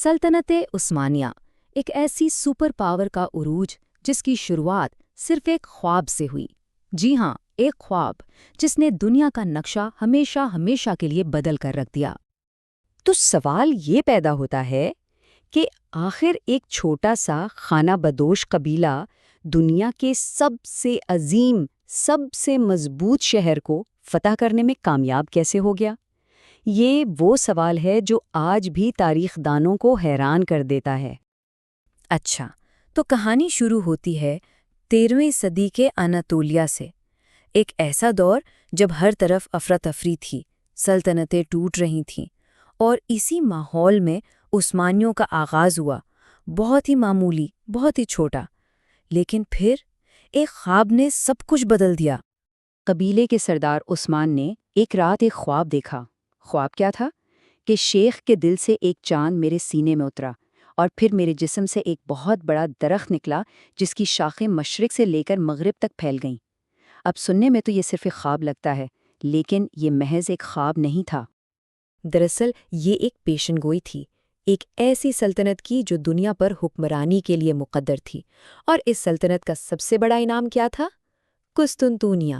سلطنت عثمانیہ ایک ایسی سپر پاور کا عروج جس کی شروعات صرف ایک خواب سے ہوئی۔ جی ہاں، ایک خواب جس نے دنیا کا نقشہ ہمیشہ کے لیے بدل کر رکھ دیا۔ تو سوال یہ پیدا ہوتا ہے کہ آخر ایک چھوٹا سا خانہ بدوش قبیلہ دنیا کے سب سے عظیم، سب سے مضبوط شہر کو فتح کرنے میں کامیاب کیسے ہو گیا؟ یہ وہ سوال ہے جو آج بھی تاریخ دانوں کو حیران کر دیتا ہے۔ اچھا، تو کہانی شروع ہوتی ہے 13ویں صدی کے اناتولیا سے، ایک ایسا دور جب ہر طرف افراتفری تھی، سلطنتیں ٹوٹ رہی تھیں، اور اسی ماحول میں عثمانیوں کا آغاز ہوا، بہت ہی معمولی، بہت ہی چھوٹا، لیکن پھر ایک خواب نے سب کچھ بدل دیا۔ قبیلے کے سردار عثمان نے ایک رات ایک خواب دیکھا۔ خواب کیا تھا؟ کہ شیخ کے دل سے ایک چاند میرے سینے میں اترا، اور پھر میرے جسم سے ایک بہت بڑا درخت نکلا جس کی شاخیں مشرق سے لے کر مغرب تک پھیل گئیں۔ اب سننے میں تو یہ صرف ایک خواب لگتا ہے، لیکن یہ محض ایک خواب نہیں تھا۔ دراصل یہ ایک پیشن گوئی تھی، ایک ایسی سلطنت کی جو دنیا پر حکمرانی کے لیے مقدر تھی، اور اس سلطنت کا سب سے بڑا انعام کیا تھا؟ قسطنطنیہ۔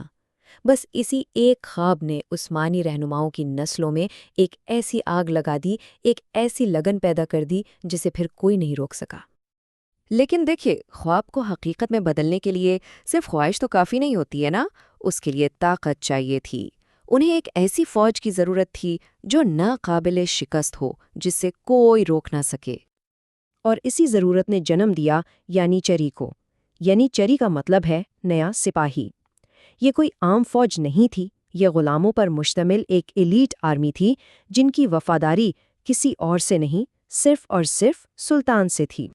بس اسی ایک خواب نے عثمانی رہنماؤں کی نسلوں میں ایک ایسی آگ لگا دی، ایک ایسی لگن پیدا کر دی جسے پھر کوئی نہیں روک سکا۔ لیکن دیکھیے، خواب کو حقیقت میں بدلنے کے لیے صرف خواہش تو کافی نہیں ہوتی ہے نا، اس کے لیے طاقت چاہیے تھی۔ انہیں ایک ایسی فوج کی ضرورت تھی جو ناقابل شکست ہو، جس سے کوئی روک نہ سکے۔ اور اسی ضرورت نے جنم دیا یانیچری کو۔ یانیچری کا مطلب ہے نیا سپاہی۔ یہ کوئی عام فوج نہیں تھی، یہ غلاموں پر مشتمل ایک ایلیٹ آرمی تھی جن کی وفاداری کسی اور سے نہیں، صرف اور صرف سلطان سے تھی۔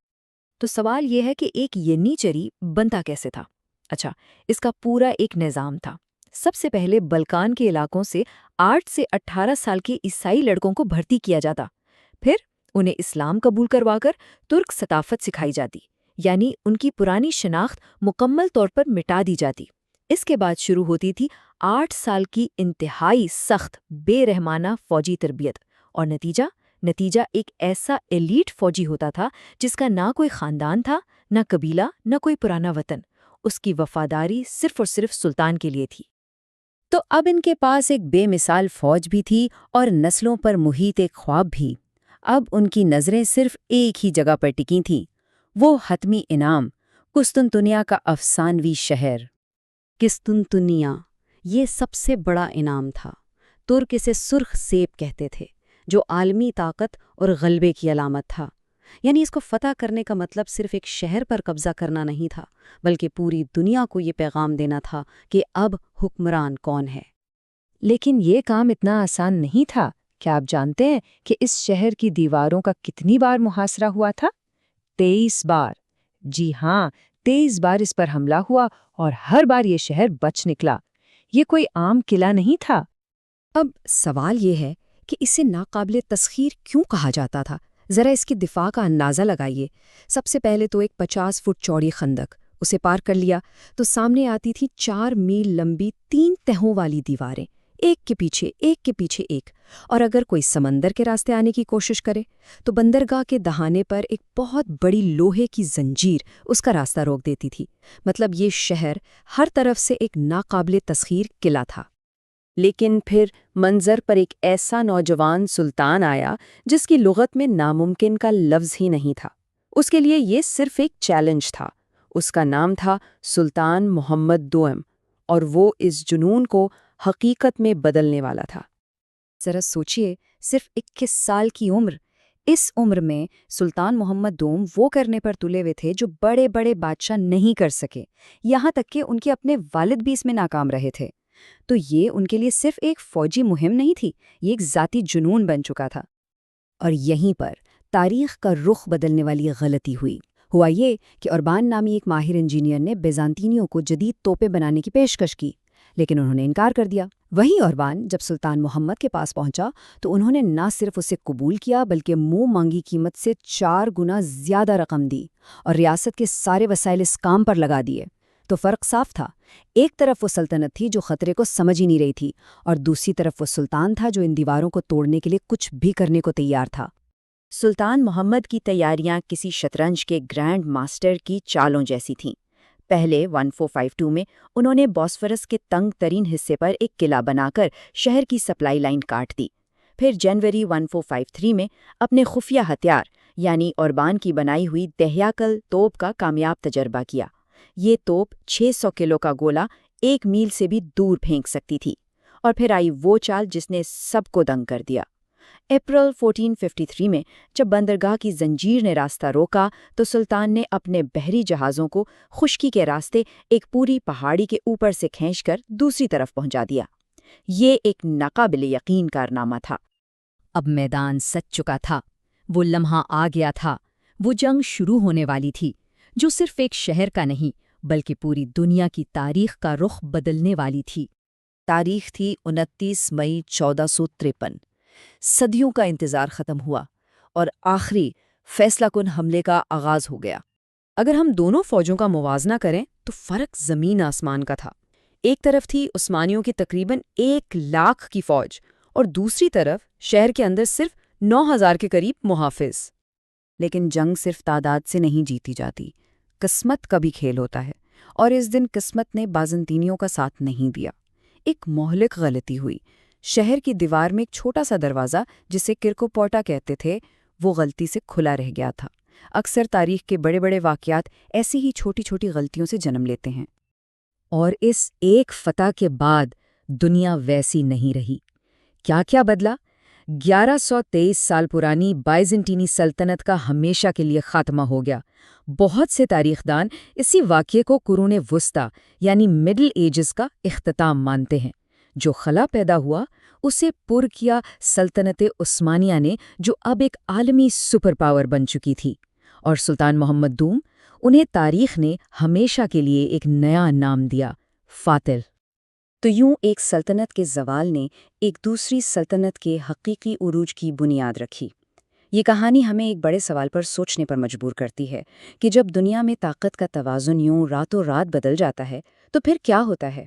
تو سوال یہ ہے کہ ایک یانیچری بنتا کیسے تھا؟ اچھا، اس کا پورا ایک نظام تھا۔ سب سے پہلے بلکان کے علاقوں سے 8 سے 18 سال کے عیسائی لڑکوں کو بھرتی کیا جاتا، پھر انہیں اسلام قبول کروا کر ترک ثقافت سکھائی جاتی، یعنی ان کی پرانی شناخت مکمل طور پر مٹا دی جاتی۔ اس کے بعد شروع ہوتی تھی 8 سال کی انتہائی سخت، بے رحمانہ فوجی تربیت، اور نتیجہ ایک ایسا ایلیٹ فوجی ہوتا تھا جس کا نہ کوئی خاندان تھا، نہ قبیلہ، نہ کوئی پرانا وطن۔ اس کی وفاداری صرف اور صرف سلطان کے لیے تھی۔ تو اب ان کے پاس ایک بے مثال فوج بھی تھی اور نسلوں پر محیط ایک خواب بھی۔ اب ان کی نظریں صرف ایک ہی جگہ پر ٹکی تھیں، وہ حتمی انعام، قسطنطنیہ کا افسانوی شہر۔ قسطنطنیہ، یہ سب سے بڑا انعام تھا۔ ترک اسے سرخ سیب کہتے تھے، جو عالمی طاقت اور غلبے کی علامت تھا۔ یعنی اس کو فتح کرنے کا مطلب صرف ایک شہر پر قبضہ کرنا نہیں تھا، بلکہ پوری دنیا کو یہ پیغام دینا تھا کہ اب حکمران کون ہے۔ لیکن یہ کام اتنا آسان نہیں تھا۔ کیا آپ جانتے ہیں کہ اس شہر کی دیواروں کا کتنی بار محاصرہ ہوا تھا؟ 23 بار۔ جی ہاں، 23 بار اس پر حملہ ہوا، اور ہر بار یہ شہر بچ نکلا۔ یہ کوئی عام قلعہ نہیں تھا۔ اب سوال یہ ہے کہ اسے ناقابل تسخیر کیوں کہا جاتا تھا؟ ذرا اس کی دفاع کا اندازہ لگائیے۔ سب سے پہلے تو ایک 50 فٹ چوڑی خندق، اسے پار کر لیا تو سامنے آتی تھی 4 میل لمبی 3 تہوں والی دیواریں، ایک کے پیچھے ایک۔ اور اگر کوئی سمندر کے راستے آنے کی کوشش کرے تو بندرگاہ کے دہانے پر ایک بہت بڑی لوہے کی زنجیر اس کا راستہ روک دیتی تھی۔ مطلب یہ شہر ہر طرف سے ایک ناقابل تسخیر قلعہ تھا۔ لیکن پھر منظر پر ایک ایسا نوجوان سلطان آیا جس کی لغت میں ناممکن کا لفظ ہی نہیں تھا۔ اس کے لیے یہ صرف ایک چیلنج تھا۔ اس کا نام تھا سلطان محمد دوئم، اور وہ اس جنون کو حقیقت میں بدلنے والا تھا۔ ذرا سوچئے، صرف 21 سال کی عمر۔ اس عمر میں سلطان محمد دوم وہ کرنے پر تلے ہوئے تھے جو بڑے بڑے بادشاہ نہیں کر سکے، یہاں تک کہ ان کے اپنے والد بھی اس میں ناکام رہے تھے۔ تو یہ ان کے لیے صرف ایک فوجی مہم نہیں تھی، یہ ایک ذاتی جنون بن چکا تھا۔ اور یہیں پر تاریخ کا رخ بدلنے والی غلطی ہوئی۔ ہوا یہ کہ اربان نامی ایک ماہر انجینئر نے بیزانتینیوں کو جدید توپیں بنانے کی پیشکش کی، لیکن انہوں نے انکار کر دیا۔ وہی اربان جب سلطان محمد کے پاس پہنچا تو انہوں نے نہ صرف اسے قبول کیا بلکہ منہ مانگی قیمت سے 4 گنا زیادہ رقم دی، اور ریاست کے سارے وسائل اس کام پر لگا دیے۔ تو فرق صاف تھا، ایک طرف وہ سلطنت تھی جو خطرے کو سمجھ ہی نہیں رہی تھی، اور دوسری طرف وہ سلطان تھا جو ان دیواروں کو توڑنے کے لیے کچھ بھی کرنے کو تیار تھا۔ سلطان محمد کی تیاریاں کسی شطرنج کے گرینڈ ماسٹر کی چالوں جیسی تھیں۔ پہلے 1452 میں انہوں نے بوسفورس کے تنگ ترین حصے پر ایک قلعہ بنا کر شہر کی سپلائی لائن کاٹ دی۔ پھر جنوری 1453 میں اپنے خفیہ ہتھیار یعنی اوربان کی بنائی ہوئی دہیاکل توپ کا کامیاب تجربہ کیا۔ یہ توپ 600 کلو کا گولہ 1 میل سے بھی دور پھینک سکتی تھی۔ اور پھر آئی وہ چال جس نے سب کو دنگ کر دیا۔ اپریل 1453 میں جب بندرگاہ کی زنجیر نے راستہ روکا تو سلطان نے اپنے بحری جہازوں کو خشکی کے راستے ایک پوری پہاڑی کے اوپر سے کھینچ کر دوسری طرف پہنچا دیا۔ یہ ایک ناقابل یقین کارنامہ تھا۔ اب میدان سج چکا تھا، وہ لمحہ آ گیا تھا، وہ جنگ شروع ہونے والی تھی جو صرف ایک شہر کا نہیں بلکہ پوری دنیا کی تاریخ کا رخ بدلنے والی تھی۔ تاریخ تھی 29 مئی 1453۔ صدیوں کا انتظار ختم ہوا اور آخری فیصلہ کن حملے کا آغاز ہو گیا۔ اگر ہم دونوں فوجوں کا موازنہ کریں تو فرق زمین آسمان کا تھا۔ ایک طرف تھی عثمانیوں کی تقریباً 1,00,000 کی فوج اور دوسری طرف شہر کے اندر صرف 9,000 کے قریب محافظ۔ لیکن جنگ صرف تعداد سے نہیں جیتی جاتی، قسمت کا بھی کھیل ہوتا ہے، اور اس دن قسمت نے بازنطینیوں کا ساتھ نہیں دیا۔ ایک مہلک غلطی ہوئی۔ شہر کی دیوار میں ایک چھوٹا سا دروازہ جسے کرکوپوٹا کہتے تھے، وہ غلطی سے کھلا رہ گیا تھا۔ اکثر تاریخ کے بڑے بڑے واقعات ایسی ہی چھوٹی چھوٹی غلطیوں سے جنم لیتے ہیں۔ اور اس ایک فتح کے بعد دنیا ویسی نہیں رہی۔ کیا کیا بدلا؟ 1123 سال پرانی بائزنٹینی سلطنت کا ہمیشہ کے لیے خاتمہ ہو گیا۔ بہت سے تاریخ دان اسی واقعے کو قرون وسطیٰ یعنی مڈل ایجز کا اختتام مانتے ہیں۔ جو خلا پیدا ہوا اسے پر کیا سلطنت عثمانیہ نے، جو اب ایک عالمی سپر پاور بن چکی تھی، اور سلطان محمد دوم، انہیں تاریخ نے ہمیشہ کے لیے ایک نیا نام دیا، فاتح۔ تو یوں ایک سلطنت کے زوال نے ایک دوسری سلطنت کے حقیقی عروج کی بنیاد رکھی۔ یہ کہانی ہمیں ایک بڑے سوال پر سوچنے پر مجبور کرتی ہے کہ جب دنیا میں طاقت کا توازن یوں راتوں رات بدل جاتا ہے تو پھر کیا ہوتا ہے؟